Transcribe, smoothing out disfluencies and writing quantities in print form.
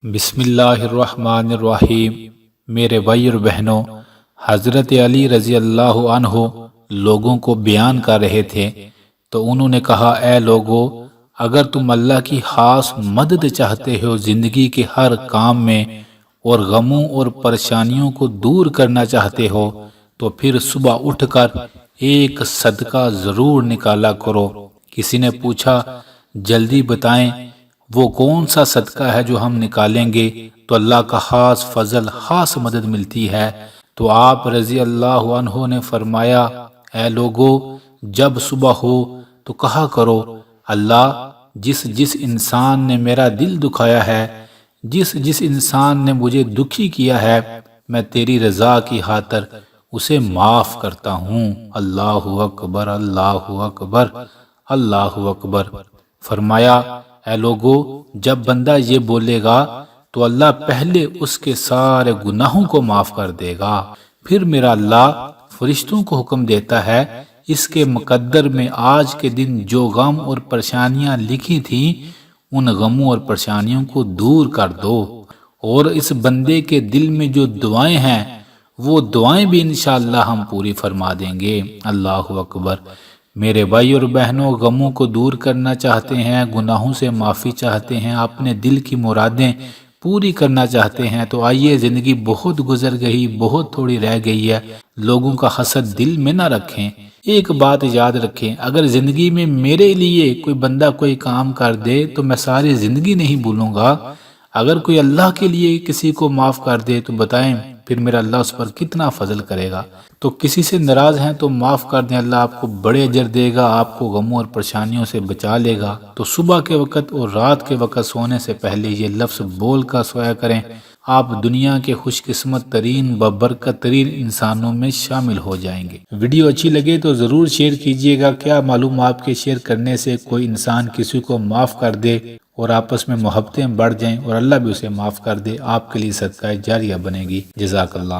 بسم اللہ الرحمن الرحیم۔ میرے بھائی اور بہنوں، حضرت علی رضی اللہ عنہ لوگوں کو بیان کر رہے تھے تو انہوں نے کہا، اے لوگو، اگر تم اللہ کی خاص مدد چاہتے ہو زندگی کے ہر کام میں اور غموں اور پریشانیوں کو دور کرنا چاہتے ہو تو پھر صبح اٹھ کر ایک صدقہ ضرور نکالا کرو۔ کسی نے پوچھا، جلدی بتائیں وہ کون سا صدقہ ہے جو ہم نکالیں گے تو اللہ کا خاص فضل، خاص مدد ملتی ہے؟ تو آپ رضی اللہ عنہ نے فرمایا، اے لوگو، جب صبح ہو تو کہا کرو، اللہ جس انسان نے میرا دل دکھایا ہے، جس انسان نے مجھے دکھی کیا ہے، میں تیری رضا کی خاطر اسے معاف کرتا ہوں۔ اللہ اکبر، اللہ اکبر، اللہ اکبر۔ فرمایا، اے لوگو، جب بندہ یہ بولے گا تو اللہ پہلے اس کے سارے گناہوں کو معاف کر دے گا، پھر میرا اللہ فرشتوں کو حکم دیتا ہے، اس کے مقدر میں آج کے دن جو غم اور پریشانیاں لکھی تھیں ان غموں اور پریشانیوں کو دور کر دو، اور اس بندے کے دل میں جو دعائیں ہیں وہ دعائیں بھی انشاءاللہ ہم پوری فرما دیں گے۔ اللہ اکبر۔ میرے بھائی اور بہنوں، غموں کو دور کرنا چاہتے ہیں، گناہوں سے معافی چاہتے ہیں، اپنے دل کی مرادیں پوری کرنا چاہتے ہیں تو آئیے، زندگی بہت گزر گئی، بہت تھوڑی رہ گئی ہے، لوگوں کا حسد دل میں نہ رکھیں۔ ایک بات یاد رکھیں، اگر زندگی میں میرے لیے کوئی بندہ کوئی کام کر دے تو میں ساری زندگی نہیں بھولوں گا، اگر کوئی اللہ کے لیے کسی کو معاف کر دے تو بتائیں پھر میرا اللہ اس پر کتنا فضل کرے گا۔ تو کسی سے ناراض ہیں تو معاف کر دیں، اللہ آپ کو بڑے اجر دے گا، آپ کو غموں اور پریشانیوں سے بچا لے گا۔ تو صبح کے وقت اور رات کے وقت سونے سے پہلے یہ لفظ بول کر سویا کریں، آپ دنیا کے خوش قسمت ترین ببرکت ترین انسانوں میں شامل ہو جائیں گے۔ ویڈیو اچھی لگے تو ضرور شیئر کیجئے گا، کیا معلوم آپ کے شیئر کرنے سے کوئی انسان کسی کو معاف کر دے اور آپس میں محبتیں بڑھ جائیں اور اللہ بھی اسے معاف کر دے، آپ کے لیے صدقہ جاریہ بنے گی۔ جزاک اللہ۔